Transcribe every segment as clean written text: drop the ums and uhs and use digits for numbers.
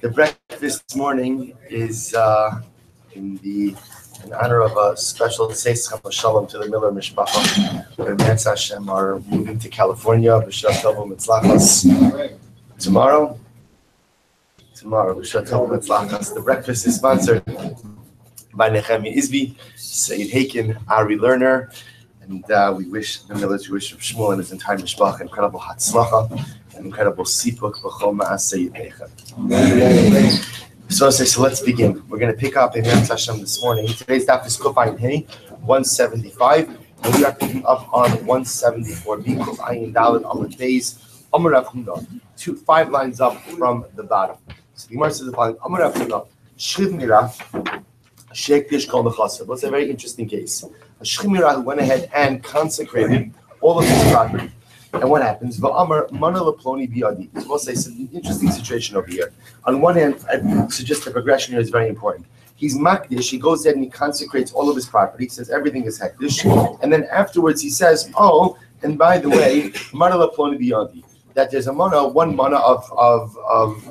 The breakfast this morning is in honor of a special Seis Shalom to the Miller Mishpacha. The Metz Hashem are moving to California. B'Shat Tov Mitzlachas tomorrow. B'Shat Tov Mitzlachas. The breakfast is sponsored by Nechemi Izvi, Said Haken, Ari Lerner, and we wish the Millers, we wish Shmuel and his entire Mishpacha incredible Hatzlacha, and incredible Sipuk B'Chol Ma'aseh Yideicha. So let's begin. We're going to pick up in Metz Hashem this morning. Today's daf is Kuf Ayin Hey, 175, and we are picking up on 174b, Kuf Ayin Dalet Amud Beis, Amar Rav Huna, 5 lines up from the bottom. So the Gemara says the following: Amar Rav Huna, Shchiv Mira, Shekdish Kol Nechasa. What's a very interesting case? A Shchiv Mira who went ahead and consecrated all of his property. And what happens? Va'amar mana leploni biyadi. So we'll say some interesting situation over here. On one hand, I suggest the progression here is very important. He's makdish. He goes ahead and he consecrates all of his property. He says everything is hektish. And then afterwards he says, oh, and by the way, mana leploni biyadi. That there's a mana, one mana of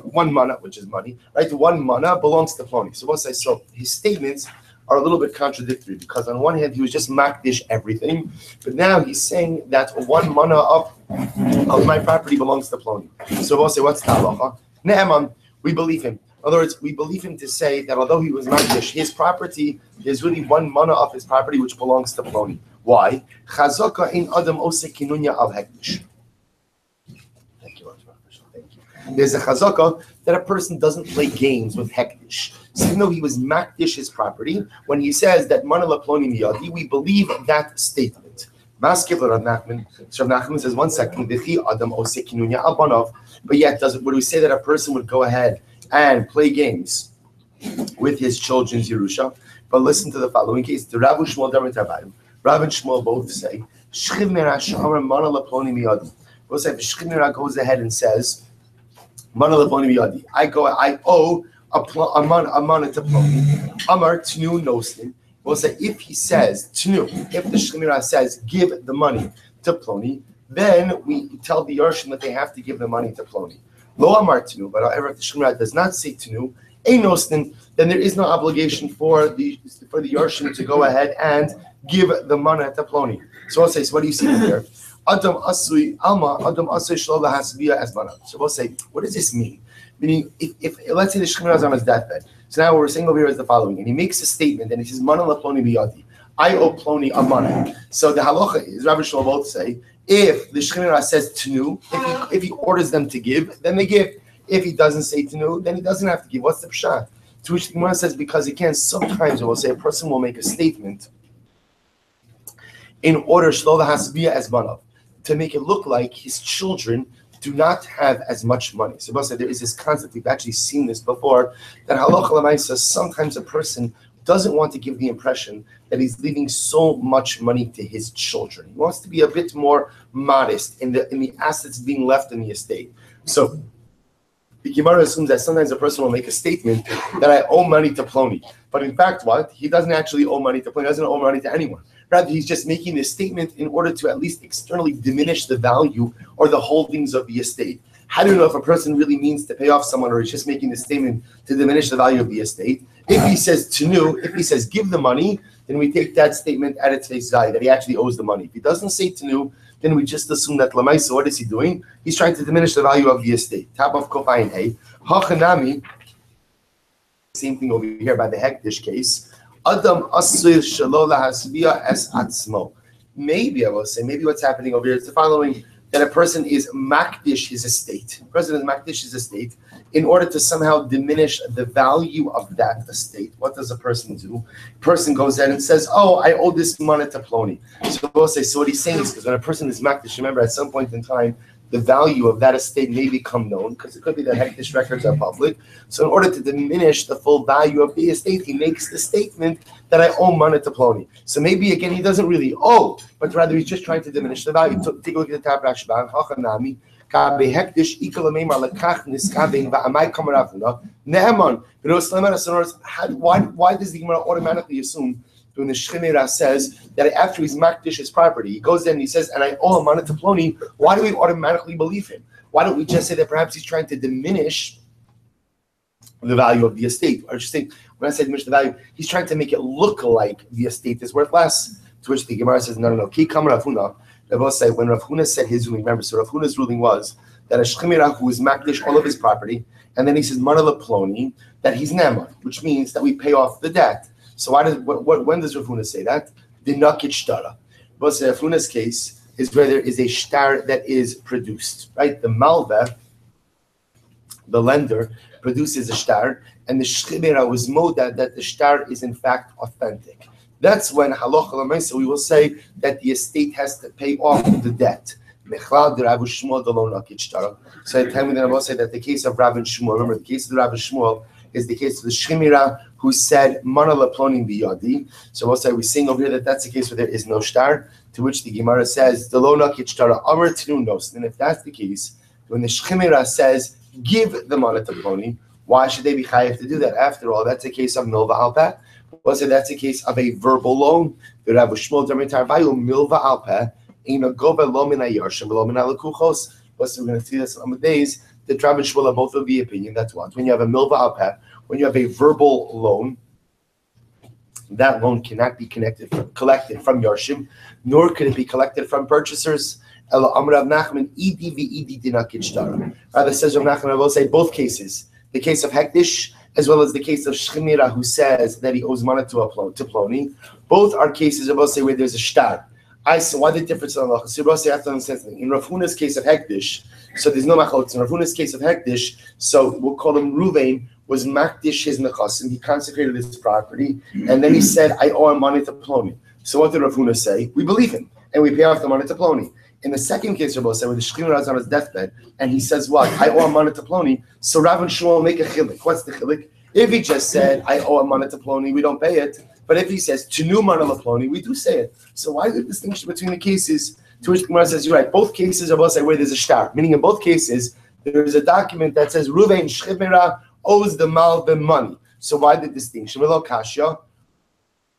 1 mana, which is money, right? 1 mana belongs to ploni. So we'll say, so his statements are a little bit contradictory because on one hand he was just makdish everything, but now he's saying that 1 mana of my property belongs to ploni. So we'll say, what's the halacha? Ne'eman, we believe him. In other words, we believe him to say that although he was makdish, his property, there's really 1 mana of his property which belongs to ploni. Why? Chazaka in adam ose kinunya al hektish. Thank you. There's a chazaka that a person doesn't play games with hektish. So even though he was makdish his property, when he says that mana leploni miyadi, we believe that statement. Maskiv Rav Nachman. So Rav Nachman says, 1 second, adam ose kinunya al banov. But yet, would we say that a person would go ahead and play games with his children's Yerusha? But listen to the following case. The Rav and Shmuel Rav and Shmuel both say, Shchiv Mira she'amar mana leploni miyadi. We'll say, if Shchiv Mira goes ahead and says, mana leploni miyadi, I owe a mana to ploni. Amar tnu nosnin. We'll say if he says tnu, if the Shemira says give the money to ploni, then we tell the Yarshim that they have to give the money to ploni. Lo amar tnu, but however if the Shemira does not say tnu, ein nosnin, then there is no obligation for the Yarshim to go ahead and give the money to ploni. So I'll say, so what do you see here? Adam asui alma, Adam asui shlo lahasbiya as mana. So we'll say, what does this mean? Meaning, if let's say the Shechina is on his deathbed, so now what we're saying over here is the following, and he makes a statement, and he says, "Mana leploni biyadi, I owe ploni a mana." So the halacha is, Rabbi Shlomo both say, if the Shechina says tenu, if he orders them to give, then they give. If he doesn't say tenu, then he doesn't have to give. What's the pshat? To which the Gemara says, because again, sometimes we'll say a person will make a statement in order shlo lahasbiya as manav, to make it look like his children do not have as much money. So there is this concept, we've actually seen this before, that halacha l'maisa, sometimes a person doesn't want to give the impression that he's leaving so much money to his children. He wants to be a bit more modest in the assets being left in the estate. So the Gemara assumes that sometimes a person will make a statement that I owe money to ploni. But in fact, what? He doesn't actually owe money to ploni. He doesn't owe money to anyone. Rather, he's just making this statement in order to at least externally diminish the value or the holdings of the estate. How do you know if a person really means to pay off someone, or he's just making this statement to diminish the value of the estate? If he says tenu, if he says give the money, then we take that statement at its face value, that he actually owes the money. If he doesn't say tenu, then we just assume that lamaisa, what is he doing? He's trying to diminish the value of the estate. Top of Kuf Ayin Hey. Hachanami, same thing over here by the hektish case. Adam asir shelo lahasbiya es atzmo. Maybe I will say, maybe what's happening over here is the following: that a person is makdish his estate. A person is makdish his estate in order to somehow diminish the value of that estate. What does a person do? A person goes in and says, "Oh, I owe this money to ploni." So we'll say, so what he's saying is, because when a person is makdish, remember at some point in time, the value of that estate may become known, because it could be that hektish records are public. So in order to diminish the full value of the estate, he makes the statement that I owe money to ploni. So maybe again he doesn't really owe, but rather he's just trying to diminish the value. Take a look at the top Rashban. Hachanami kabe hektish ikal meimar lekach niskavein va'amai kamaravuna ne'eman. You know, why does the Gemara automatically assume when the Shechina says that after he's makdish his property, he goes in and he says, and I owe a mana to ploni, why do we automatically believe him? Why don't we just say that perhaps he's trying to diminish the value of the estate. Or just think, when I say diminish the value, he's trying to make it look like the estate is worth less. To which the Gemara says, no. Ki kam Rav Huna. Rabbi say, when Rav Huna said his ruling, remember, so Rav Huna's ruling was that a shchimira who is makdish all of his property, and then he says mana leploni, that he's neman, which means that we pay off the debt. So when does Rav Huna say that? The nakit shtara. But Rav Huna's case is where there is a shtar that is produced, right? The malva, the lender, produces a shtar, and the shchimira was moda that the shtar is in fact authentic. That's when halacha l'maisa we will say that the estate has to pay off the debt. So at the time when I will say that the case of Rav and Shmuel, remember the case of the Rav and Shmuel is the case of the shchimira who said mana leploni biyadi. So we'll say we're seeing over here that that's the case where there is no shtar. To which the Gemara says the lo nakit shtara amar tinu nos. And if that's the case, when the shchimira says give the mana to ploni, why should they be chayav to do that? After all, that's a case of milva alpeh. We'll say that's a case of a verbal loan. The Rav Shmuel d'amitar vayu milva alpeh. So we're going to see this on the days that Rabbi and Shmuel are both of the opinion. That's what when you have a milva alpeh, when you have a verbal loan, that loan cannot be collected from Yarshim, nor could it be collected from purchasers. Rather says Rav Nachman, I will say both cases, the case of Hektish as well as the case of Shchimira who says that he owes money to Ploni, both are cases I will say where there's a shtar. So why the difference in Allah? So you have to understand something. In Rav Huna's case of Hektish, so there's no machlotes. In Rav Huna's case of Hektish, so we'll call him Ruvain, was makdish his nechasim. He consecrated his property, and then he said, I owe him money to Ploni. So what did Rav Huna say? We believe him, and we pay off the money to Ploni. In the second case, Rabbi said, where the Shechina is on his deathbed, and he says, what? I owe him money to Ploni. So Rav and Shmuel make a chilik. What's the chilik? If he just said, I owe him money to Ploni, we don't pay it. But if he says, Tenu mana leploni, we do say it. So why the distinction between the cases? To which the Gemara says, you're right, both cases are both say where there's a shtar. Meaning in both cases, there is a document that says, Ruvain Shchimira owes the malva money. So why the distinction? V'lo kashya,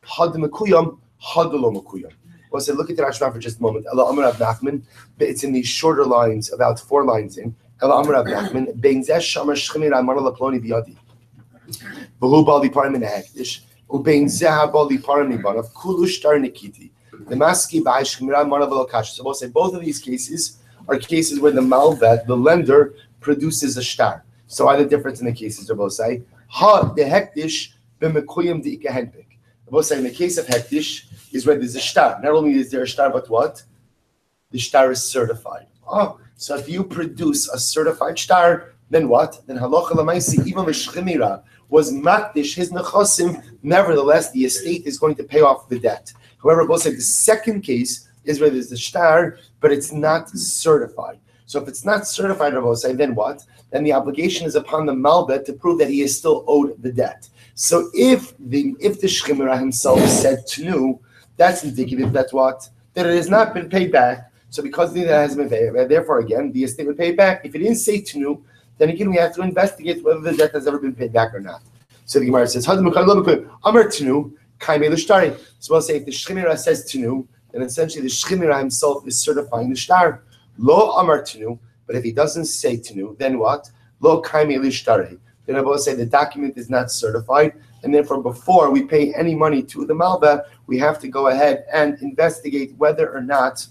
had mekuyam, had lo mekuyam. Well, so look at the Rashba for just a moment. Ela Amar Rav Nachman, it's in these shorter lines, about 4 lines in. Ela Amar Rav Nachman, bein zeh shamar Shchimira mana leploni biyadi. V'hu bali parim in a hektish. Ubein zehabali paramiban of kulushtar nikiti. The maski by shchimira manavel kash. So we'll say both of these cases are cases where the malvet, the lender, produces a shtar. So why the difference in the cases? We'll say ha the hektish b'mekuyim the ikahenpik. We'll say in the case of hektish is where there's a shtar. Not only is there a shtar, but what? The shtar is certified. Oh, so if you produce a certified shtar, then what? Then halacha l'maisi even the shchimira was makdish his nechasim. Nevertheless, the estate is going to pay off the debt. However, we'll say the second case is where there's the shtar, but it's not certified. So if it's not certified, we'll say, then what? Then the obligation is upon the malbet to prove that he is still owed the debt. So if the shchimira himself said tenu, that's indicative that what? That it has not been paid back. So because the debt hasn't been paid, therefore again, the estate would pay it back. If it didn't say tenu, then again we have to investigate whether the debt has ever been paid back or not. So the Gemara says, Amar tenu, kaimei l'shtari. So we'll say if the shchimira says tenu, then essentially the shchimira himself is certifying the shtar. Lo amar tenu, but if he doesn't say tenu, then what? Lo kaimei l'shtari. Then I will say the document is not certified, and therefore before we pay any money to the malva, we have to go ahead and investigate whether or not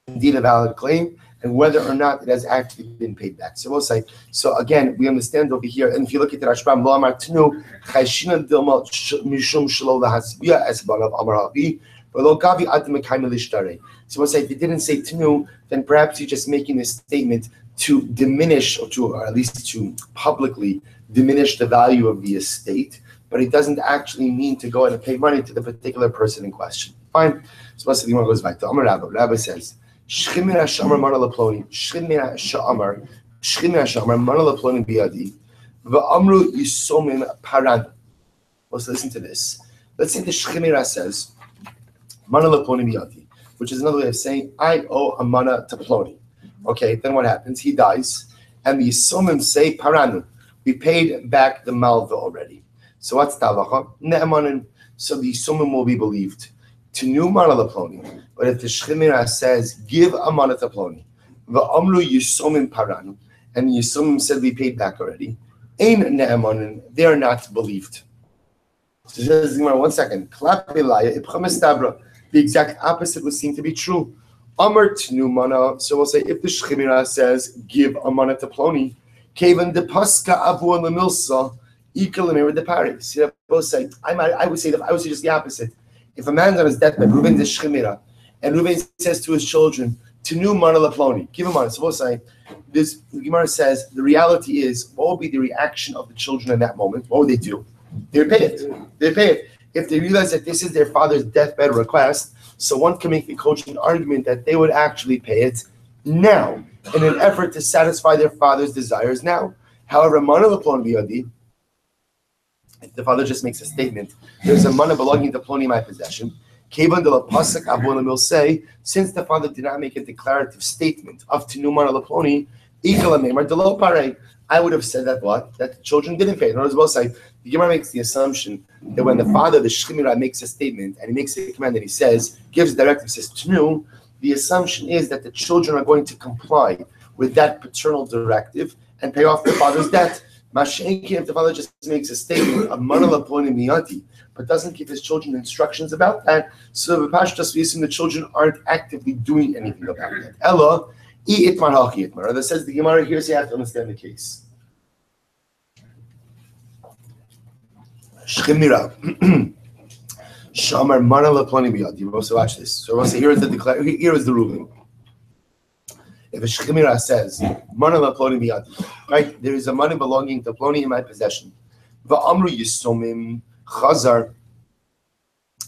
indeed a valid claim, and whether or not it has actually been paid back. So we'll say, so again, we understand over here, and if you look at the Rashbam, Lo Amar Tenu, Chayshina Dilma Mishum Shelo Lahasbiya Esbanav Amar Havi, V'lo Gavi Adam Mekayim Lishtare. So we'll say, if he didn't say Tenu, then perhaps he's just making this statement to diminish, or at least to publicly diminish the value of the estate, but he doesn't actually mean to go ahead and pay money to the particular person in question. Fine. So we'll say, the Gemara goes back to Amar Rabbi. Rabbi says, Shchimira shamar mana leploni. Shchimira shamar mana leploni biyadi. V'amru yisomim paran. Let's listen to this. Let's say the Shchimira says mana leploni biyadi, which is another way of saying I owe a mana to Ploni. Okay, then what happens? He dies, and the yisomim say paranu. We paid back the malva already. So what's talacha? Ne'emanin. So the yisomim will be believed. To new mana leploni. But if the Shchimira says, give a mana to Ploni, the Amru Yisomim Paranu, and the Yisomim said we paid back already, Ein ne'emanin, they are not believed. So says, 1 second. The exact opposite would seem to be true. Amar tnu mana. So we'll say if the Shechimira says give a mana to Ploni, Kavan de Paska Avu and Lamilsa, equal and the Paris. See, both say I would say just the opposite. If a man's on his deathbed, Reuven the Shechimira, and Reuven says to his children, tnu mana la Ploni, give a mana. So we'll say this. The Gemara says the reality is what will be the reaction of the children in that moment? What would they do? They would pay it. They pay it. If they realize that this is their father's deathbed request, so one can make the coaching argument that they would actually pay it now in an effort to satisfy their father's desires now. However, mana leploni biyadi, if the father just makes a statement, there's a mana belonging to Ploni in my possession. Kevan de la pasuk abuelam will say, since the father did not make a declarative statement of tinu mana leploni, ikala memar de lo pare, I would have said that what? That the children didn't pay. In other words, the Gemara makes the assumption that when the father, the Shechimira, makes a statement and he makes a command and he says, gives a directive, says tnu, the assumption is that the children are going to comply with that paternal directive and pay off the father's debt. Mashenki, if the father just makes a statement of manala poni miyati, but doesn't give his children instructions about that, so the Pashtas, we assume the children aren't actively doing anything about that. Ella, that says the Gemara here, so you have to understand the case. Shechimira. Shamar mana leploni biyadi. You also watch this. So we'll say here is the ruling. If a Shechimira says mana leploni biyadi, right? There is a money belonging to Ploni in my possession. Va'amru yisomim chazar.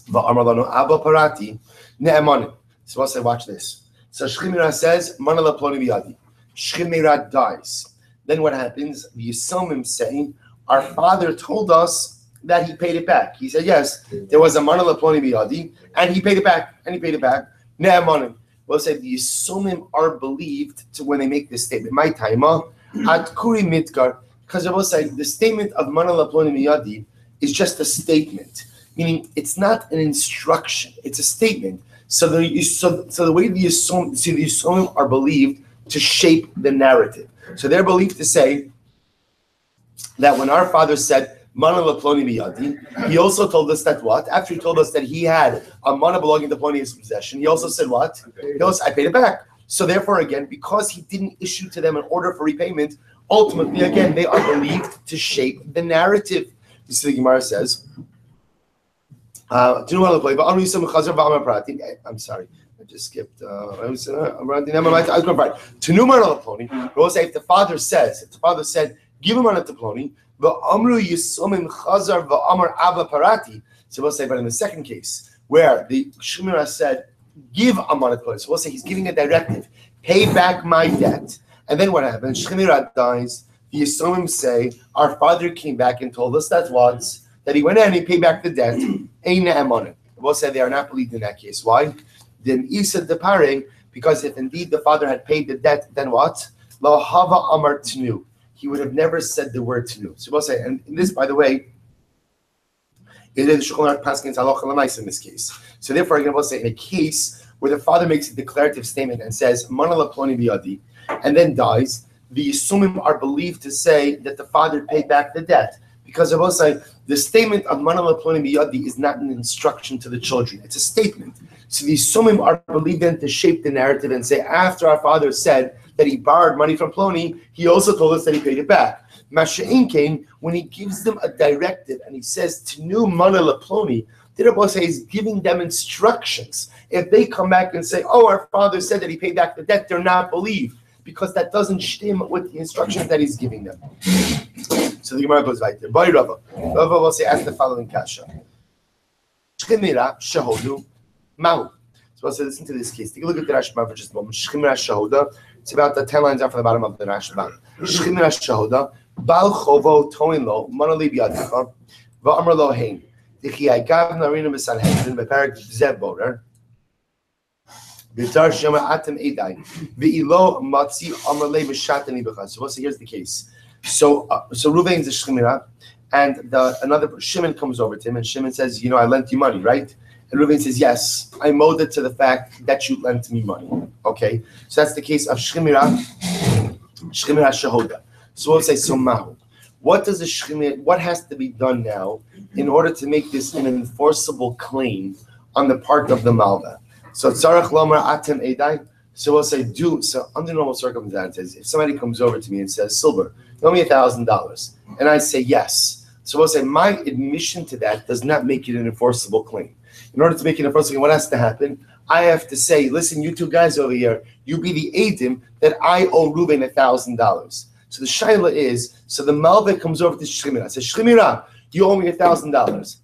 Va'amar lanu abba parati ne'emanim. So we'll say watch this. So Shechimira says, mana leploni biyadi. Shechimira dies. Then what happens? The Yisomim say, our father told us that he paid it back. He said, yes, there was a mana leploni biyadi, and he paid it back. Ne'emanim. We'll say the Yisomim are believed to when they make this statement. My taima at kuri mitkar, because I will say the statement of mana leploni biyadi is just a statement, meaning it's not an instruction. It's a statement. So the way the Yisomim are believed to shape the narrative. So they're believed to say that when our father said mana leploni biyadi, he also told us that what? After he told us that he had a mana belonging to Ploni in his possession, he also said what? I paid it back. So therefore, again, because he didn't issue to them an order for repayment, ultimately, again, they are believed to shape the narrative. This is the Gemara says. I'm sorry, I just skipped. We'll say if the father said, give him mana to Ploni, so we'll say, but in the second case, where the Shemira said, give a mana to Ploni, so we'll say he's giving a directive, pay back my debt. And then what happens? Shemira dies. The Yisomim say, our father came back and told us that he went in and he paid back the debt. We'll say they are not believed in that case. Why? Then Isa deparing, because if indeed the father had paid the debt, then what? Lo hava amar tnu. He would have never said the word tnu. So we'll say, and this, by the way, it is Shulchan Aruch Paskin's halacha l'maisa in this case. So therefore, again, we'll say in a case where the father makes a declarative statement and says mana leploni biyadi, and then dies, the Yisumim are believed to say that the father paid back the debt. Because I will say, the statement of mana leploni biyadi is not an instruction to the children. It's a statement. So the Yisumim are believed then to shape the narrative and say, after our father said that he borrowed money from Ploni, he also told us that he paid it back. Masha'in came, when he gives them a directive and he says, tnu mana leploni, the Rabbi says he's giving them instructions. If they come back and say, oh, our father said that he paid back the debt, they're not believed, because that doesn't stem with the instructions that he's giving them. So the Gemara goes right there. Boy Rava. Rava will say, ask the following kasha. Shchimira shahodu mahu. So I'll say, listen to this case. Take a look at the Rashba for just a moment. Shchimira shahoda. It's about the 10 lines down from the bottom of the Rashba. Shchimira shahoda. Bal chovo toin lo manali biyadicha va'amar lo hein. Dichi agav narina b'sanhedrin beparak zev borer. B'tar shema atem edai v'ilo matzi amar le b'shatani b'chaz. So here's the case. So Reuven is a Shchimira, and another Shimon comes over to him, and Shimon says, I lent you money, right? And Reuven says, yes, I owed it to the fact that you lent me money. Okay, so that's the case of Shchimira Shahoda. So we'll say, so Mahu. what does the shchimira, what has to be done now in order to make this an enforceable claim on the part of the malva? So tzarach lomar atem edai. So we'll say so under normal circumstances, if somebody comes over to me and says, Silber, you owe me $1,000, and I say yes. So we'll say my admission to that does not make it an enforceable claim. In order to make it an enforceable claim, what has to happen? I have to say, listen, you two guys over here, you be the eidim that I owe Reuben $1,000. So the shaila is, so the malva comes over to Shchimira, says, Shchimira, you owe me $1,000.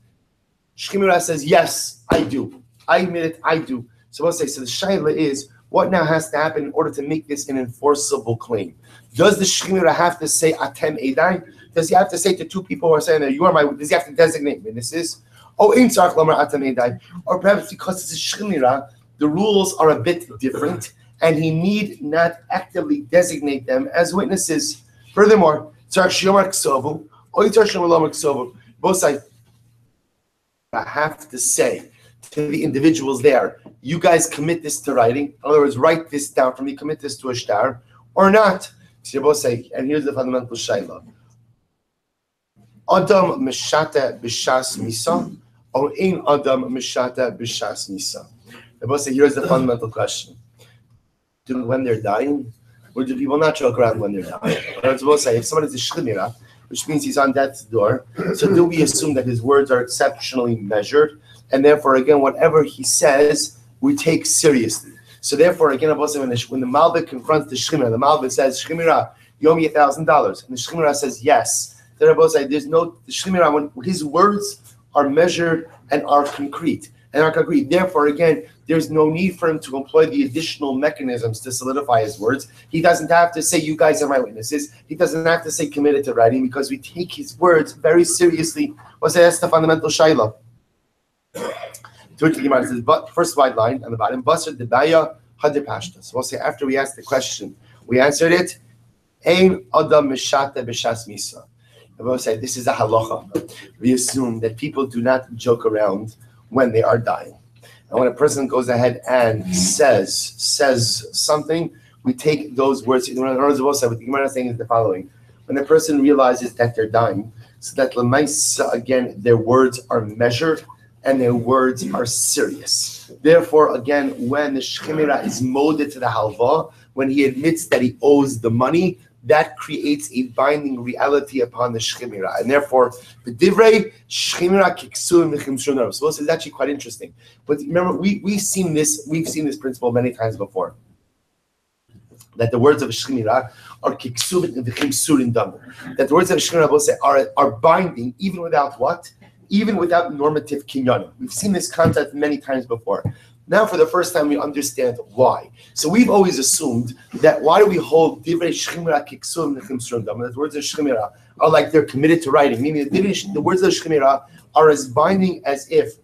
Shchimira says, yes, I do. I admit it, I do. So we'll say, so the shaila is, what now has to happen in order to make this an enforceable claim? Does the Shchimira have to say atem edai? Does he have to say to two people who are saying that you are my? Does he have to designate witnesses? Or perhaps because it's a Shchimira, the rules are a bit different, and he need not actively designate them as witnesses. Furthermore, both sides have to say to the individuals there, you guys commit this to writing. In other words, write this down for me, commit this to a shtar, or not. So you both say, and here's the fundamental shayla. Adam mishata b'shas misa, or ein Adam mishata b'shas misa. They both say, here's the fundamental question. When they're dying, or do people not joke around when they're dying? Or both say, if somebody's a shchimira, which means he's on death's door, so do we assume that his words are exceptionally measured, and therefore, again, whatever he says, we take seriously. So therefore, again, when the malva confronts the shchimira, the malva says, Shchimira, you owe me $1,000. And the shchimira says, yes. The shchimira, when his words are measured and are concrete. Therefore, again, there's no need for him to employ the additional mechanisms to solidify his words. He doesn't have to say, you guys are my witnesses. He doesn't have to say committed to writing, because we take his words very seriously. That's the fundamental shayla. But first wide line on the bottom, Basra debaya hadir pashta. So we'll say after we asked the question, we answered it. Ein adam mishata b'shas misa. And we'll say this is a halacha. We assume that people do not joke around when they are dying. And when a person goes ahead and says something, we take those words. In other words, what the Gemara is saying is the following: when a person realizes that they're dying, so that l'maisa, again, their words are measured and their words are serious. Therefore, again, when the shchimira is molded to the halva, when he admits that he owes the money, that creates a binding reality upon the shchimira. And therefore, the divrei shchimira kiksuim v'chimshur. So this is actually quite interesting. But remember, we've seen this principle many times before. That the words of a shchimira are kiksuim v'chimshur damu. That the words of a shchimira are binding even without what? Even without normative kinyanim. We've seen this concept many times before. Now, for the first time, we understand why. So we've always assumed that why do we hold divrei shchimira kiksum nechimsur dam? The words of shchimira are like they're committed to writing, meaning the words of shchimira are as binding as if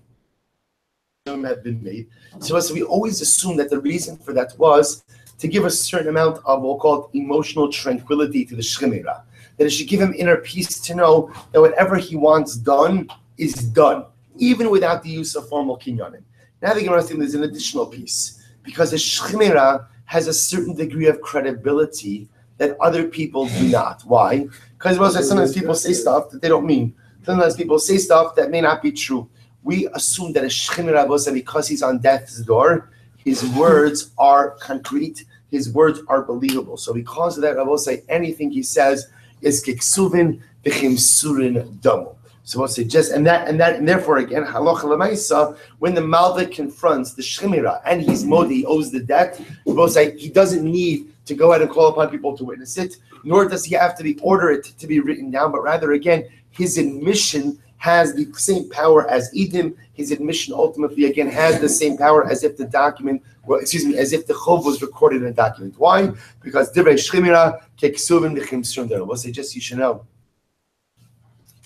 them have been made. So we always assumed that the reason for that was to give a certain amount of, we'll call it, emotional tranquility to the shchimira. That it should give him inner peace to know that whatever he wants done is done, even without the use of formal kinyanim. Now the Gemara saying there's an additional piece, because the shchimira has a certain degree of credibility that other people do not. Why? Because sometimes people say stuff that they don't mean. Sometimes people say stuff that may not be true. We assume that a shchimira, because he's on death's door, his words are concrete, his words are believable. So because of that, I will say anything he says is kiksuvin v'chimsurin damu. So we'll say and therefore again, halacha l'maisa, when the malva confronts the shchimira and he's modi, he owes the debt, we both say he doesn't need to go out and call upon people to witness it, nor does he have to order it to be written down, but rather again, his admission has the same power as edim. His admission ultimately again has the same power as if the document, as if the chov was recorded in a document. Why? Because divrei shchimira keksuvim v'chimsurim. We'll say just you should know.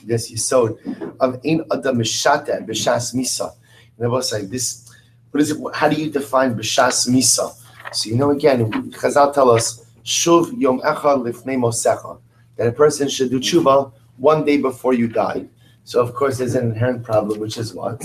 This yisod of ein adam mishata b'shas misa. And I will say this. What is it? How do you define b'shas misa? So again, Chazal tell us shuv yom echad lifnei mosecha, that a person should do tshuva one day before you die. So of course there's an inherent problem, which is what?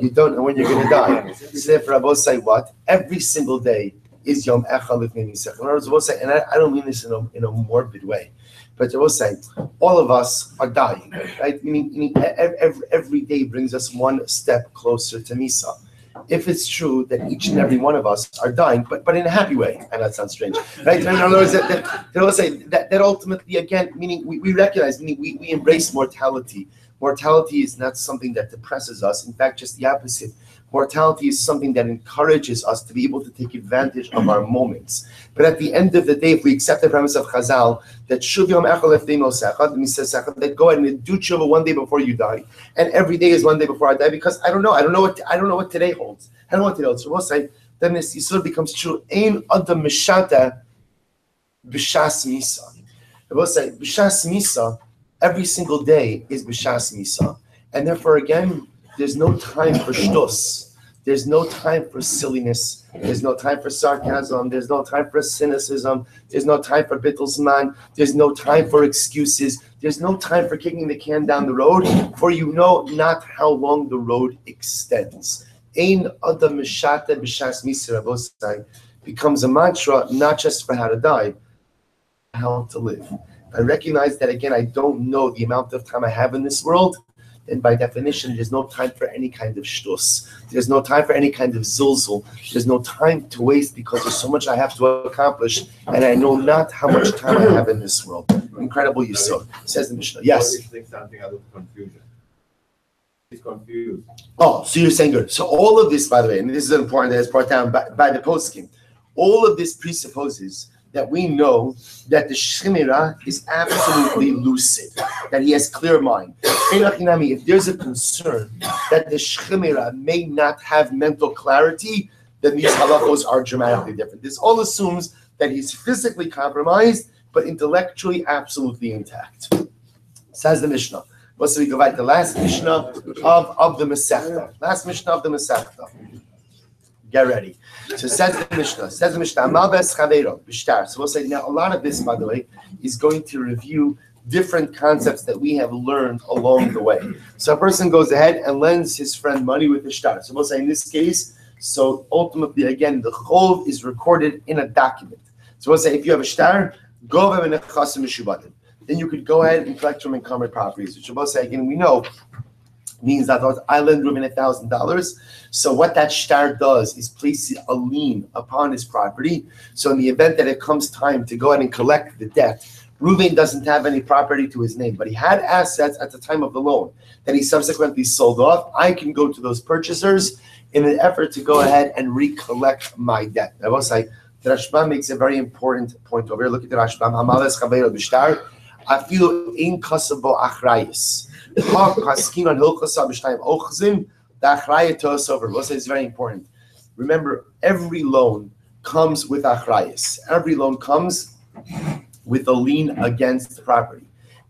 You don't know when you're going to die. So therefore, I will say what? Every single day is Yom Echad Lifnei Misach. In other words, we'll say, and I don't mean this in a morbid way, but I will say, all of us are dying, right? Meaning every day brings us one step closer to Misa. If it's true that each and every one of us are dying, but in a happy way, and that sounds strange, right? In other words, that ultimately, again, meaning we recognize, meaning we embrace mortality. Mortality is not something that depresses us. In fact, just the opposite. Mortality is something that encourages us to be able to take advantage of our moments. But at the end of the day, if we accept the premise of Chazal, that Shuv Yom Echad Lefnei Mosechad, that go ahead and do tshuva one day before you die, and every day is one day before I die, because I don't know what today holds. I don't know what today holds. So we'll say, then this Yisur becomes true. Ein Adam Mishata B'Shas Misa. We'll say, B'Shas Misa, every single day is B'Shas Misa. And therefore, again, there's no time for shtus. There's no time for silliness. There's no time for sarcasm. There's no time for cynicism. There's no time for bittlesman. There's no time for excuses. There's no time for kicking the can down the road, for you know not how long the road extends. Ein Adam Mishata B'Shas Misa Rabosai becomes a mantra not just for how to die, but how to live. I recognize that, again, I don't know the amount of time I have in this world, and by definition, there's no time for any kind of shtus. There's no time for any kind of zilzul. There's no time to waste because there's so much I have to accomplish, and I know not how much time I have in this world. Incredible Yisod, says the Mishnah. Yes? Something out of confusion. He's confused. Oh, so you're saying good. So all of this, by the way, and this is important, that is brought down by the poskim, all of this presupposes that we know that the Shemira is absolutely lucid, that he has clear mind. If there's a concern that the Shemira may not have mental clarity, then these halachos are dramatically different. This all assumes that he's physically compromised, but intellectually absolutely intact. Says the Mishnah. So we go back to the last Mishnah of the Masechta. Last Mishnah of the Masechta. Get ready. So says the Mishnah, So we'll say now a lot of this, by the way, is going to review different concepts that we have learned along the way. So a person goes ahead and lends his friend money with the shtar. So we'll say in this case, so ultimately again, the chov is recorded in a document. So we'll say if you have a shtar, then you could go ahead and collect from encumbered properties, which we'll say again, we know means that I lend Reuben $1,000. So what that shtar does is place a lien upon his property. So in the event that it comes time to go ahead and collect the debt, Reuben doesn't have any property to his name, but he had assets at the time of the loan that he subsequently sold off. I can go to those purchasers in an effort to go ahead and recollect my debt. I will say the Rashba makes a very important point over here. Look at the Rashba. Hamales chaveiro b'shtar afilu ein kasabo achrayis. It's very important. Remember, every loan comes with achrayis. Every loan comes with a lien against the property.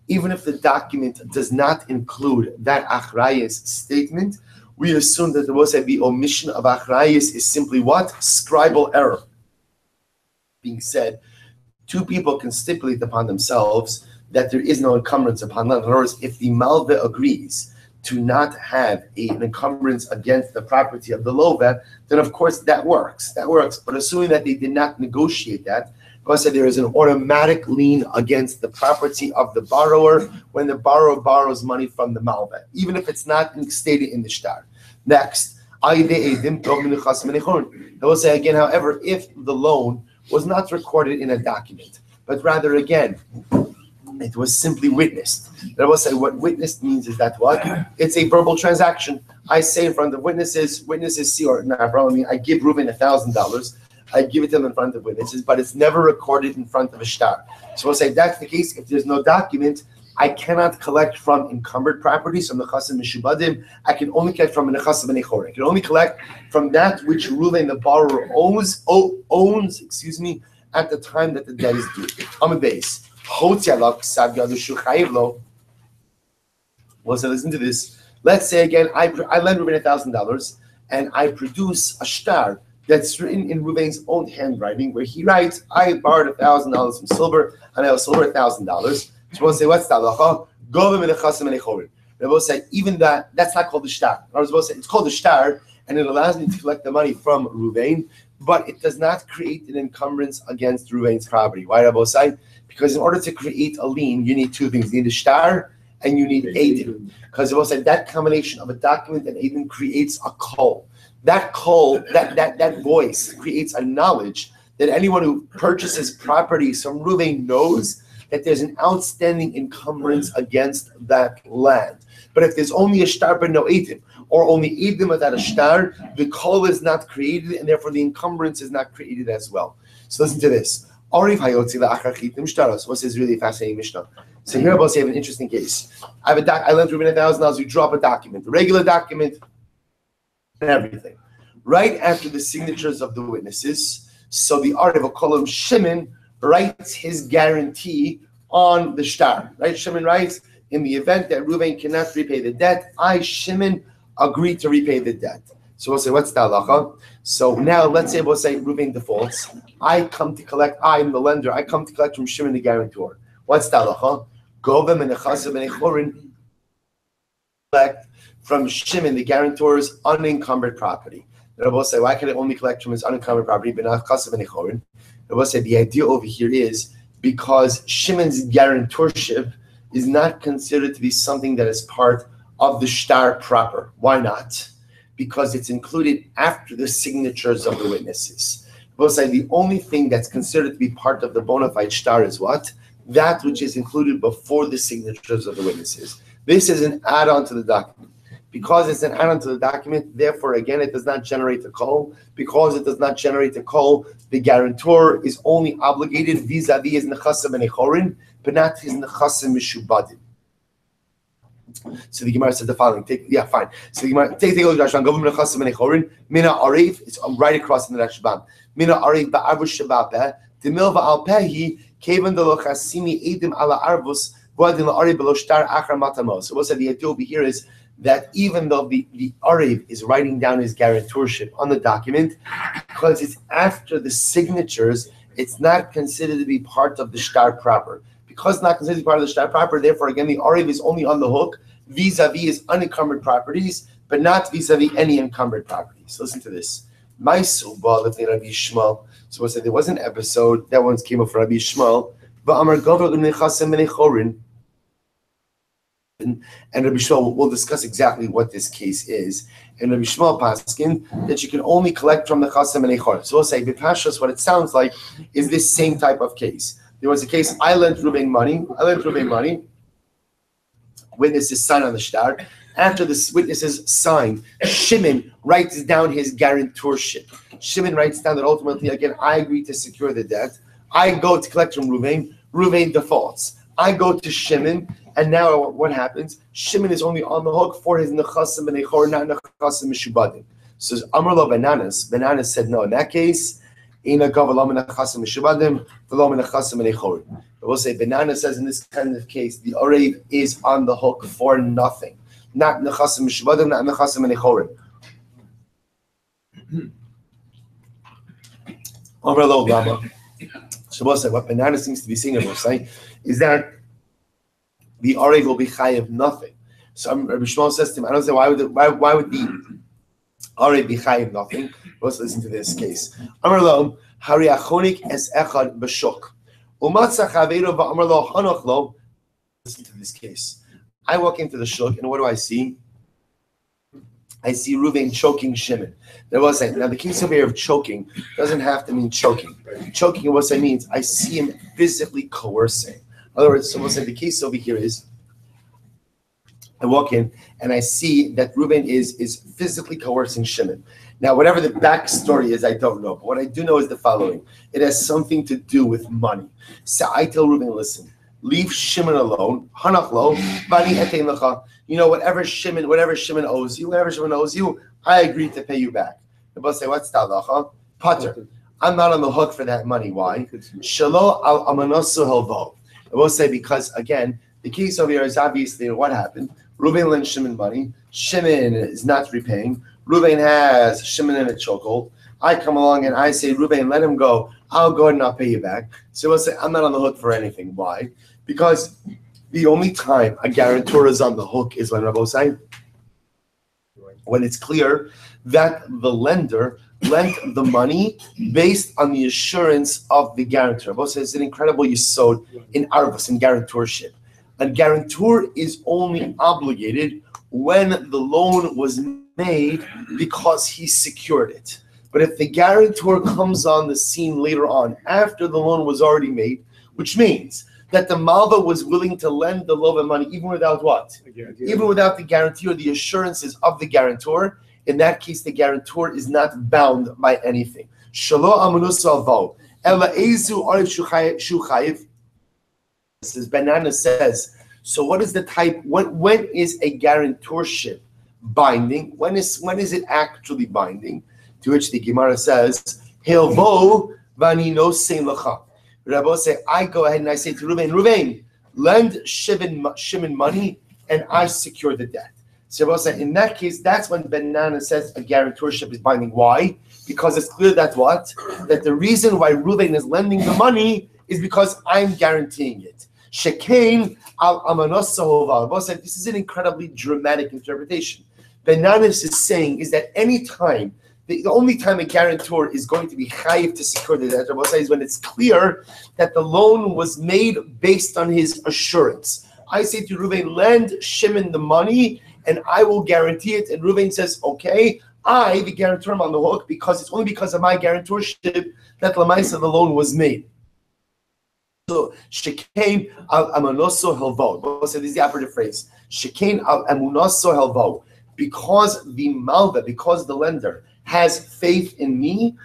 Even if the document does not include that achrayis statement, we assume that there was the omission of achrayis is simply what? Scribal error. Being said, two people can stipulate upon themselves that there is no encumbrance upon land. In other words, if the Malva agrees to not have an encumbrance against the property of the Lova, then of course that works. That works. But assuming that they did not negotiate that, because there is an automatic lien against the property of the borrower when the borrower borrows money from the Malva, even if it's not stated in the shtar. Next, I will say again, however, if the loan was not recorded in a document, but rather again, it was simply witnessed. I will say what witnessed means is that what? It's a verbal transaction. I say in front of witnesses see or not. I mean, I give Reuben $1,000. I give it to them in front of witnesses, but it's never recorded in front of a shtar. So we'll say that's the case. If there's no document, I cannot collect from encumbered properties, from the Chasim Mishubadim. I can only collect from the Chasim Nechor. I can only collect from that which Reuben, the borrower, owns, at the time that the debt is due. On the base. Well, so listen to this. Let's say again, I lend Reuben $1,000, and I produce a shtar that's written in Reuben's own handwriting, where he writes, "I borrowed $1,000 from Silber, and I owe Silber $1,000." So we'll say, "What's the halacha?" They will say, even that's not called the shtar. I was supposed to say it's called the shtar, and it allows me to collect the money from Reuben, but it does not create an encumbrance against Ruvain's property. Why, Rabbi? Because in order to create a lien, you need two things. You need a shtar and you need Eidim. Because Rabbi, that combination of a document and Eidim creates a call. That call, that voice creates a knowledge that anyone who purchases properties from Ruvain knows that there's an outstanding encumbrance against that land. But if there's only a shtar but no Eidim, or only Eidim without a shtar, the call is not created, and therefore the encumbrance is not created as well. So listen to this. What's this really fascinating Mishnah? So here I'll say I have an interesting case. I lent Ruben $1,000, you drop a document, a regular document, and everything. Right after the signatures of the witnesses, so the Arav of Kolam Shimon writes his guarantee on the shtar. Right? Shimon writes, in the event that Ruvain cannot repay the debt, I, Shimon, agree to repay the debt. So we'll say, what's the halacha? So now let's say Ruvain defaults. I come to collect, I'm the lender, I come to collect from Shimon the guarantor. What's the halacha? Govem and Echasav and Echorin collect from Shimon the guarantor's unencumbered property. The Rabbi say, why can I only collect from his unencumbered property, but not Echasav and Echorin? The Rabbi say, the idea over here is because Shimon's guarantorship is not considered to be something that is part of the shtar proper. Why not? Because it's included after the signatures of the witnesses. We'll say the only thing that's considered to be part of the bona fide shtar is what? That which is included before the signatures of the witnesses. This is an add-on to the document. Because it's an add-on to the document, therefore, again, it does not generate a call. Because it does not generate a call, the guarantor is only obligated vis-a-vis his nechasim and echorin, but not his nechasim mishubadim. So the Gemara said the following. So the Gemara take a look at Rashban. Government nechasim and echorin mina arif. It's right across in the Rashban. Mina arif ba'arvus shabapeh demil va'alpehi kevan delochasimi edim ala arvus v'adin la'arif below shtar achar matamos. So what's the idea over here is that even though the Arev is writing down his guarantorship on the document, because it's after the signatures, it's not considered to be part of the shtar proper. Because it's not considered to be part of the shtar proper, therefore, again, the Arev is only on the hook vis-a-vis his unencumbered properties, but not vis-a-vis any encumbered properties. Listen to this. My Silber, Rabbi Shmuel. So we'll say there was an episode that once came up for Rabbi Shmuel, and Rabbi Shmuel will discuss exactly what this case is. And Rabbi Shmuel paskin that you can only collect from the chasam and echor. So we'll say, B'pashas, what it sounds like is this same type of case. There was a case, I lent Ruvain money. Witnesses sign on the shtar. After the witnesses sign, Shimon writes down his guarantorship. Shimon writes down that ultimately, again, I agree to secure the debt. I go to collect from Ruvain. Ruvain defaults. I go to Shimon. And now what happens? Shimon is only on the hook for his nechasim and echor, not nechasim mishubadim. So Amar lo Bananas. Bananas said no. In that case, ina gav lo nechasim mishubadim, lo nechasim and echor. But we'll say Bananas says in this kind of case, the Arev is on the hook for nothing, not nechasim mishubadim, not nechasim and echor. Amar lo Lama. So we'll say what Bananas seems to be saying, we'll say, is that the Arev will be chayav nothing. So Rabbi Shmuel says to him, I don't say why would the Arev be chayav nothing? Let's listen to this case. Amar lo hari achonik es echad b'shok umatzach haveiro va'amar lo hanoch lo. Listen to this case. I walk into the shuk and what do I see? I see Ruvain choking Shimon. Now the case over here of choking doesn't have to mean choking. Choking, what it means, I see him physically coercing. In other words, so we'll say the case over here is, I walk in and I see that Ruvain is physically coercing Shimon. Now, whatever the backstory is, I don't know. But what I do know is the following. It has something to do with money. So I tell Ruvain, listen, leave Shimon alone. Hanach lo, bani etein lecha. You know, whatever Shimon owes you, I agree to pay you back. The boss say, what's talacha? Pater. I'm not on the hook for that money. Why? Shalo al amanosu helvo. I will say because, again, the case over here is obviously what happened. Ruvain lent Shimon money. Shimon is not repaying. Ruvain has Shimon in a chokehold. I come along and I say, Ruvain, let him go. I'll go ahead and I'll pay you back. So we'll say, I'm not on the hook for anything. Why? Because the only time a guarantor is on the hook is when Rabbi say, when it's clear that the lender lent the money based on the assurance of the guarantor. Rabbi says it's an incredible yesod in arvus, in guarantorship. A guarantor is only obligated when the loan was made because he secured it. But if the guarantor comes on the scene later on, after the loan was already made, which means that the Malva was willing to lend the loan money even without what? Even without the guarantee or the assurances of the guarantor, in that case, the guarantor is not bound by anything. Says Banana says, so what is the type, when is a guarantorship binding? When is it actually binding? To which the Gemara says, Hilvo vani no sein lacha. Rabbi say, I go ahead and I say to Ruvain, lend Shimon money and I secure the debt. So Rabbi say, in that case, that's when Banana says a guarantorship is binding. Why? Because it's clear that what? That the reason why Ruvain is lending the money is because I'm guaranteeing it. Shekain al amanos sahova. Rabbi said, this is an incredibly dramatic interpretation. Banana is saying is that any time, the only time a guarantor is going to be chayiv to secure the debt, Rabbi says, is when it's clear that the loan was made based on his assurance. I say to Ruvain, lend Shimon the money, and I will guarantee it. And Ruvain says, okay, I, the guarantor, am on the hook because it's only because of my guarantorship that Lamaisa, the loan was made. So, Shekain al amunoso helvo. This is the operative phrase. Shekain al amunoso helvo. Because the malva, because the lender has faith in me,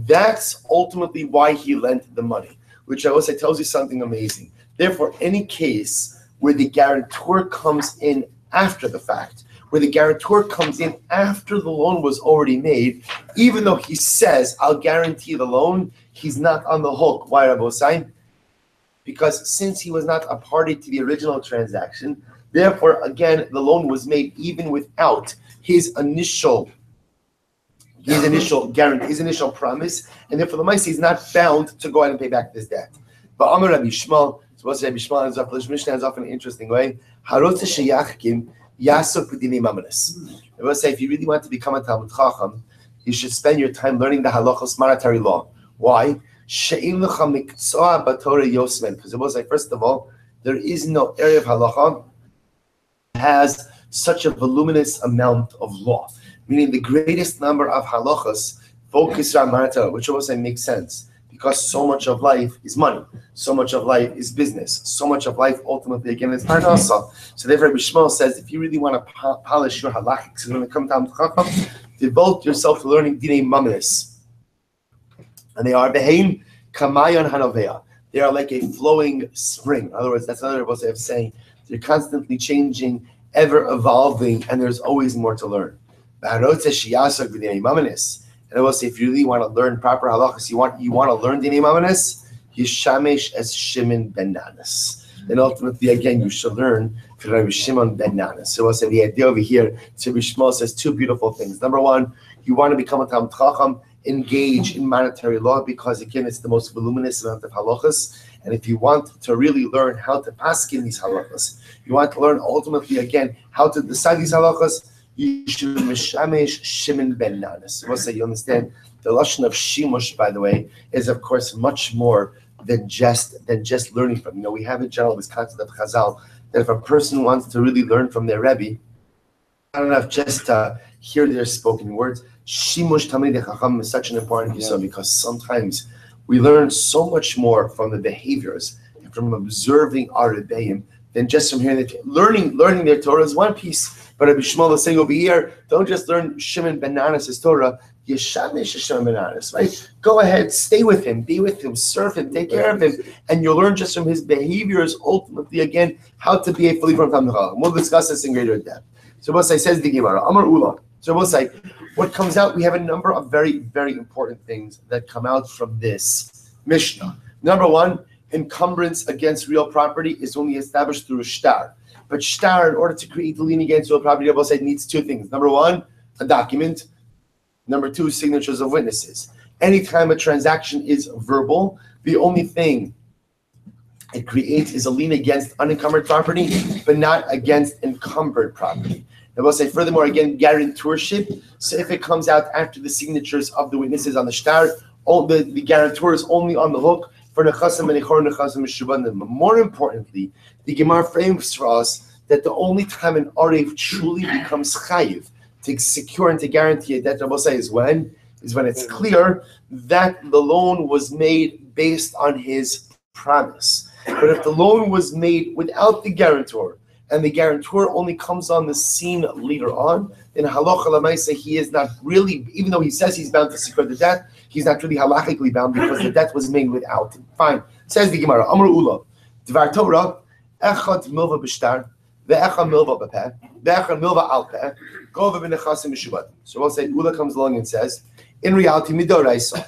that's ultimately why he lent the money, which I also tells you something amazing. Therefore, any case where the guarantor comes in after the fact, where the guarantor comes in after the loan was already made, even though he says, I'll guarantee the loan, he's not on the hook. Why, Rabbi Hussein? Because since he was not a party to the original transaction, therefore, again, the loan was made even without his initial guarantee, his initial promise, and therefore the Maisi is not bound to go ahead and pay back this debt. But Amar Rabbi Shmuel, supposed to Rabbi Shmuel ends off, Mishnah ends off in an interesting way. Harotze sheyachkim yasok b'dinei mamanis. I will say, if you really want to become a Talmud Chacham, you should spend your time learning the halachos monetary law. Why? She'im lecha miktzah b'torah yosmen. Because it was like, first of all, there is no area of halacha that has such a voluminous amount of law. Meaning the greatest number of halachas focus on monetary, which also makes sense because so much of life is money, so much of life is business, so much of life ultimately again is parnasa. So therefore, Rabbi Shmuel says, if you really want to polish your halachics, when it comes down to chacham, devote yourself to learning dinei mamanis, and they are behein kamayon hanovea. They are like a flowing spring. In other words, that's another way of saying they're constantly changing, ever evolving, and there's always more to learn. And I will say, if you really want to learn proper halachas, you want to learn dinei mamanis, yishamesh as Shimon ben Nanas. And ultimately, again, you should learn from Rabbi Shimon ben Nanas. So we'll say the idea over here, Rabbi Shmuel says two beautiful things. Number one, you want to become a Talmud Chacham, engage in monetary law because again, it's the most voluminous amount of halachas. And if you want to really learn how to paskin these halachas, you want to learn ultimately again how to decide these halachas, you should mishamesh Shimon ben Nanas. We'll say you understand the lashon of shimush, by the way, is of course much more than just learning from. We have in general this concept of Chazal that if a person wants to really learn from their Rebbe, not enough just to hear their spoken words. Shimush Talmidei Chacham is such an important yisod because sometimes we learn so much more from the behaviors and from observing our Rebbeim than just from hearing the learning their Torah is one piece. But Rabbi Shmuel is saying over here, don't just learn Shimon ben Nanas' Torah, Yeshamish Shimon ben Nanas, right? Go ahead, stay with him, be with him, serve him, take care of him, and you'll learn just from his behaviors, ultimately, again, how to be a fully formed Talmid Chacham. We'll discuss this in greater depth. So Bosai says the Gemara, Amar Ula. So Bosai, what comes out, we have a number of very, very important things that come out from this Mishnah. Number one, encumbrance against real property is only established through a shtar. But shtar, in order to create a lien against real property, Rabbi said needs two things. Number one, a document. Number two, signatures of witnesses. Anytime a transaction is verbal, the only thing it creates is a lien against unencumbered property, but not against encumbered property. I will say furthermore, again, guarantorship. So if it comes out after the signatures of the witnesses on the shtar, the guarantor is only on the hook for nechasim and nechasim mishubanim. More importantly, the Gemara frames for us that the only time an arev truly becomes chayiv to secure and to guarantee a debt, I will say, is when it's clear that the loan was made based on his promise. But if the loan was made without the guarantor, and the guarantor only comes on the scene later on, then halacha l'maaseh he is not really, even though he says he's bound to secure the debt, he's not really halachically bound because the debt was made without him. Fine. Says the Gemara, Amar Ula, Dvar Torah, Echad milva b'shtar, ve'echad milva b'peh, ve'echad milva al peh, gova b'nechasim mishubatim. So we'll say, Ula comes along and says, in reality, midoraisa,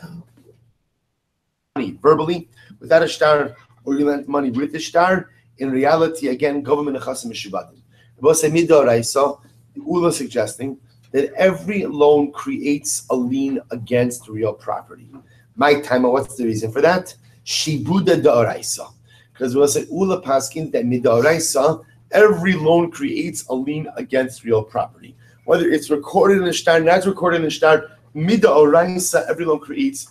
verbally, without a shtar, or you lent money with the shtar, in reality, again, government nechasim mishubatim. We'll say midoraisa, Ula suggesting that every loan creates a lien against real property. My time, what's the reason for that? Shibuda da'oraisa. Because we'll say Ula paskin that midoraisa, every loan creates a lien against real property. Whether it's recorded in the shtar, not recorded in the shtar, midoraisa, every loan creates.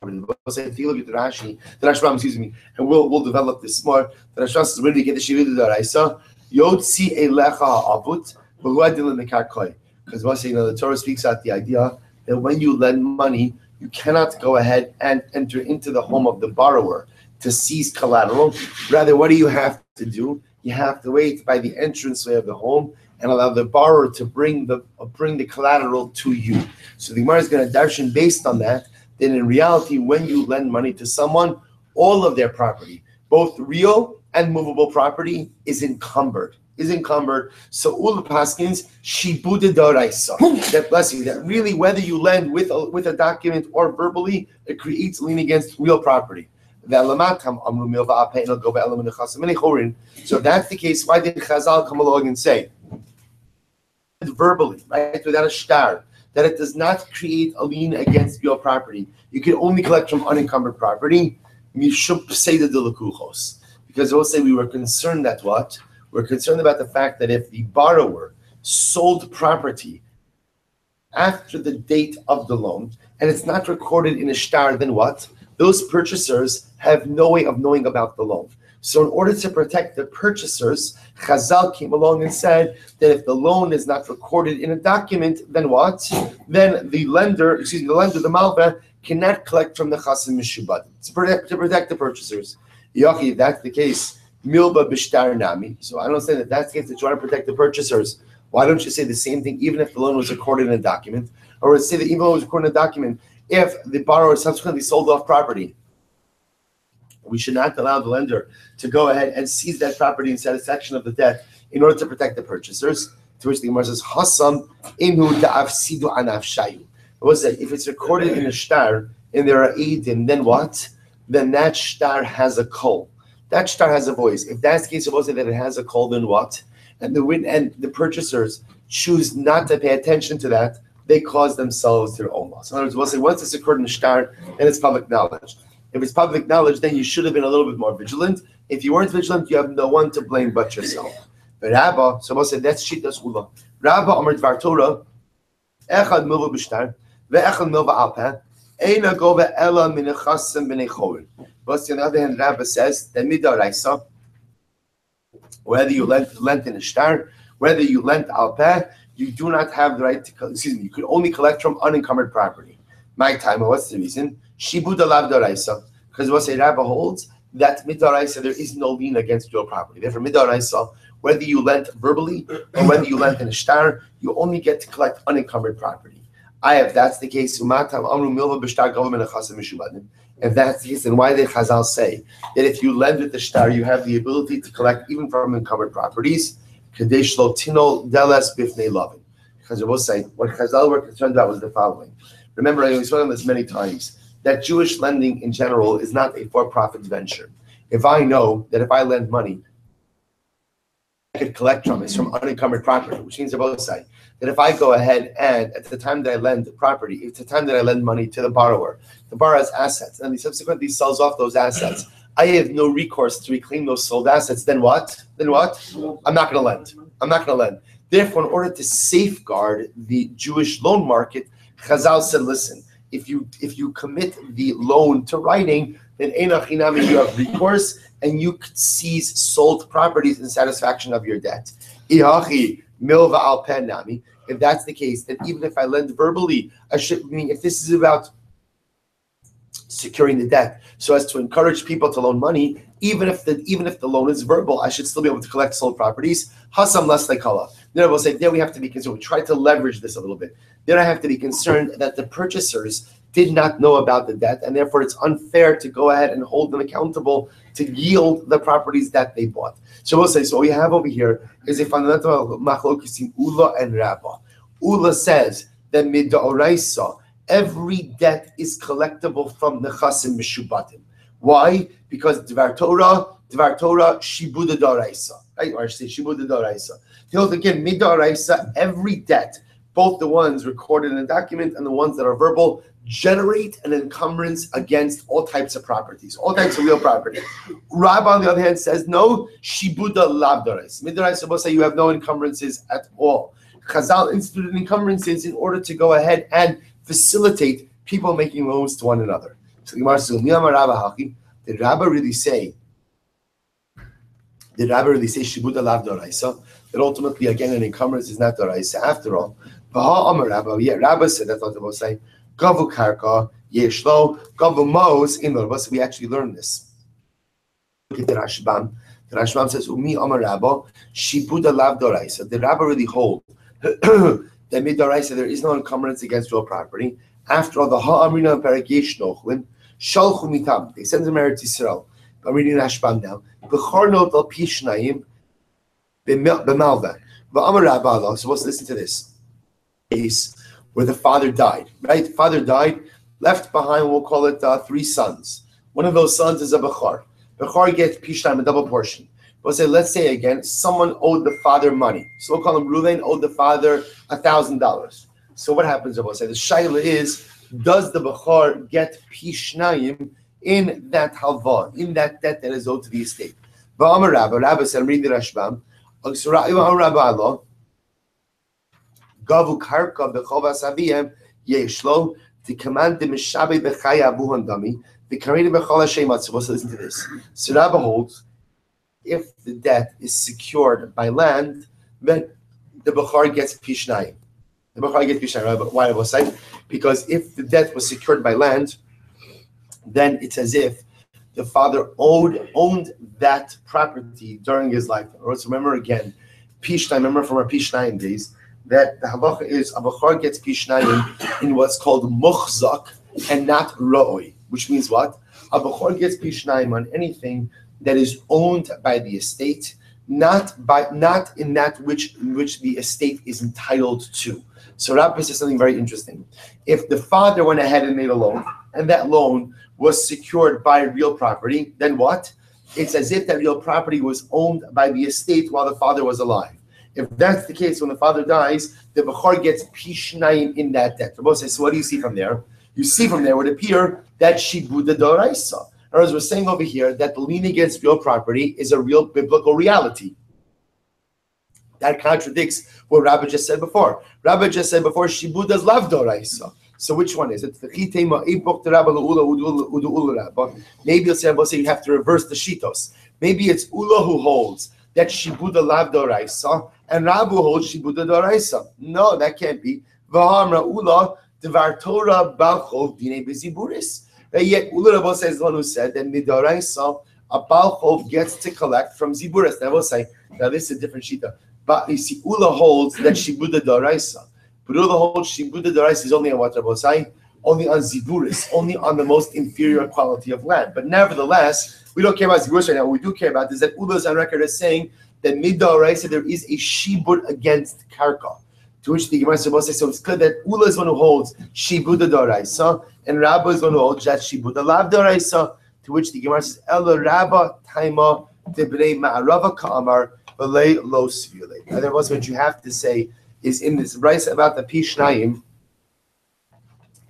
We'll say if you look at the Rashbam, excuse me, and we'll develop this more. The Rashbam is ready to get the Shibuda da'oraisa. Yotzi elecha ha'avut. Because once the Torah speaks out the idea that when you lend money, you cannot go ahead and enter into the home of the borrower to seize collateral. Rather, what do you have to do? You have to wait by the entranceway of the home and allow the borrower to bring the collateral to you. So the Gemara is going to darshan based on that. Then in reality, when you lend money to someone, all of their property, both real and movable property, is encumbered. So Ula Paskins Shibuda Doraisa. That bless you. That really, whether you lend with a document or verbally, it creates a lien against real property. So if that's the case, why did Chazal come along and say verbally, right, without a shtar, that it does not create a lien against real property? You can only collect from unencumbered property. Because we'll say we were concerned that what? We're concerned about the fact that if the borrower sold property after the date of the loan and it's not recorded in a shtar, then what? Those purchasers have no way of knowing about the loan. So in order to protect the purchasers, Chazal came along and said that if the loan is not recorded in a document, then what? Then the lender, the Malva, cannot collect from the Chasim Mishubad to protect the purchasers. If that's the case, Milba b'shtar nami. So I don't say that that's the case that you want to protect the purchasers. Why don't you say the same thing even if the loan was recorded in a document? Or say that even though it was recorded in a document, if the borrower subsequently sold off property, we should not allow the lender to go ahead and seize that property in satisfaction of the debt in order to protect the purchasers. To which the Gemara says, Hasam inu da'afsidu anaf shayu. What was that? If it's recorded in a shtar and there are eidim, then what? Then that shtar has a kol. That shtar has a voice. If that's the case, suppose that it has a kol, then what? And the purchasers choose not to pay attention to that, they cause themselves their own loss. In other words, we'll say once it's occurred in the shtar, then it's public knowledge. If it's public knowledge, then you should have been a little bit more vigilant. If you weren't vigilant, you have no one to blame but yourself. But Rabbi, so we'll say that's shitas ula. Rabbi Amar Dvar Torah, echad milva b'shtar, ve'echad milva al peh, eina gova ela min nechasim b'nei chorin. But on the other hand, Rabbi says that midoraisa, whether you lent in a shtar, whether you lent al peh, you do not have the right to. You could only collect from unencumbered property. My time, what's the reason? Shibuda lav doraisa, because what say Rabbi holds that midoraisa there is no lien against real property. Therefore, midoraisa, whether you lent verbally or whether you lent in a shtar, you only get to collect unencumbered property. If that's the case, if that's the case, then why did Chazal say that if you lend with the shtar, you have the ability to collect even from encumbered properties? Because it will say, what Chazal were concerned about was the following. Remember, I spoke on this many times, that Jewish lending in general is not a for-profit venture. If I know that if I lend money, I could collect from it from unencumbered property, which means both say that if I go ahead and at the time that I lend property, it's the time that I lend money to the borrower has assets, and he subsequently sells off those assets, I have no recourse to reclaim those sold assets, then what? I'm not going to lend. I'm not going to lend. Therefore, in order to safeguard the Jewish loan market, Chazal said, listen, if you commit the loan to writing, then Einach Inami, you have recourse, and you could seize sold properties in satisfaction of your debt. Ihachi milva al pen nami. If that's the case, then even if I lend verbally, meaning if this is about securing the debt so as to encourage people to loan money, even if the loan is verbal, I should still be able to collect sold properties. Hasam less lekala. Then I will say, there we have to be concerned. We try to leverage this a little bit. Then I have to be concerned that the purchasers did not know about the debt, and therefore it's unfair to go ahead and hold them accountable to yield the properties that they bought. So we'll say, so what we have over here is a fundamental machlokes in Ula and Rabba. Ula says that mid'oraisa, every debt is collectible from nechasim mishubatim. Why? Because Dvar Torah, shibuda daraisa, right? Or I should say shibuda daraisa. Again, mid'oraisa, every debt, both the ones recorded in a document and the ones that are verbal, generate an encumbrance against all types of properties, all types of real property. Rabbi, on the other hand, says no, shibuda lav daraisa. Mid'oraisa is supposed to say you have no encumbrances at all. Chazal instituted encumbrances in order to go ahead and facilitate people making loans to one another. So the Gemara says, did Rabbi really say shibuda lav daraisa? That ultimately, again, an encumbrance is not daraisa after all. Rabbi said that's what they will say. Gavu karka yeshlo gavu mos in the. We actually learned this. Look at the Rashbam. The Rashbam says, "Umi amar Rabba shibuda lav daraisa." Did Rabbi really hold that midaraisa there is no encumbrance against real property? After all, the ha'amrina perek yeshnochlin shalchu mitam. They sent them to Eretz Yisrael. I'm reading Rashbam now. B'charnot al pishnayim b'malva. V'amar Rabba. So let's listen to this. Case where the father died, right? The father died, left behind, we'll call it 3 sons. One of those sons is a Bechar. Bechar gets Pishtam, a double portion. But let's say again, someone owed the father money. So we'll call him Ruvain, owed the father $1,000. So what happens? We'll say the Shaila is, does the Bechar get Pishnayim in that halva, in that debt that is owed to the estate? V'amar Rabbi said, I'm reading the Rashbam, Gavu karka b'chovas aviyem yeshlo to command the mishabe b'chaya abuhan dami the karina b'chol hashemat. Supposed to listen to this. So Rabbi holds, if the debt is secured by land, then the bechar gets pishnayim. The bechar gets pishnayim. Why I will say? Because if the debt was secured by land, then it's as if the father owned that property during his lifetime. Let's remember again, pishnayim. Remember from our pishnayim days, that the halacha is a bechar gets pishnayim in what's called muchzak and not ro'oi, which means what? A bechar gets pishnayim on anything that is owned by the estate, not in that which the estate is entitled to. So Rabbi says something very interesting. If the father went ahead and made a loan, and that loan was secured by real property, then what? It's as if that real property was owned by the estate while the father was alive. If that's the case, when the father dies, the bechar gets pishnayim in that debt. Rabbi says, so what do you see from there? You see from there would appear that shibuda doraisa. In other words, we're saying over here that the lien against real property is a real biblical reality. That contradicts what Rabbi just said before. Rabbi just said before, shibuda's lav doraisa. So which one is it? Maybe you'll say you have to reverse the shitos. Maybe it's Ula who holds that shibuda lav doraisa, and Rabbi holds shibuda doraisa. No, that can't be. V'hamra Ula Dvar Torah balchov dine beziburis. Yet Ula Rabbi says the one who said that midoraisa a balchov gets to collect from ziburis. Now we'll say now this is a different shita. But you see, Ula holds that shibuda doraisa. But Ula holds shibuda doraisa is only on what Rabbi say, only on ziburis, only on the most inferior quality of land. But nevertheless, we don't care about ziburis right now. What we do care about is that Ula is on record as saying that midoraisa there is a shibud against karka. To which the Gemara is supposed to say, so it's clear that Ula is one who holds shibuda doraisa, and Rabba is one who holds that shibuda lav doraisa. To which the Gemara says, Ela Rabba taima debrei ma'arava ka'amar v'lei lo svile. And there was what you have to say is in this brayso about the pishnayim.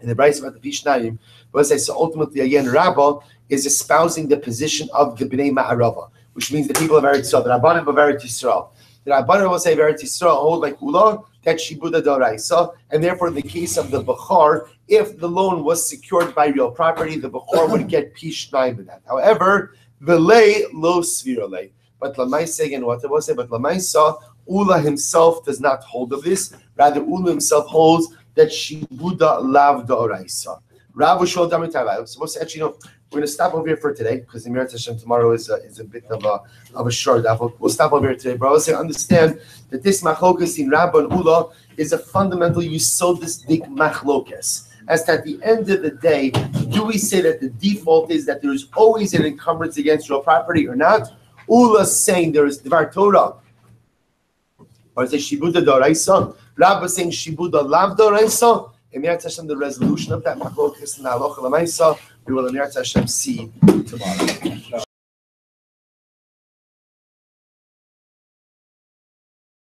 In the brayso about the pishnayim, but say so ultimately again, Rabba is espousing the position of the bnei ma'arava, which means the people of Eretz Yisrael, the Rabbanim of Eretz Yisrael. The Rabbanan will say Eretz Yisrael hold like Ula that Shibuda Daraisa, and therefore in the case of the Bechor, if the loan was secured by real property, the Bechor would get Pishnai with that. However, Velei lo Svirale. But Lamaisa again, what it was say, but Lamaisa, Ula himself does not hold of this. Rather, Ula himself holds that Shibuda lav Daraisa. Rav Shol Damitava. So actually, we're going to stop over here for today because the Meretz Hashem tomorrow is a bit of a short. We'll stop over here today, but I will say understand that this machlokas in Rabba and Ula is a fundamental yisodistic machlokas. As to at the end of the day, do we say that the default is that there is always an encumbrance against real property or not? Ula saying there is Dvar Torah, or say Shibuda Doraisa. Rabba saying Shibuda Lav Doraisa. And Meretz Hashem, the resolution of that machlokas and halacha l'maisa, we will in Meretz Hashem see tomorrow.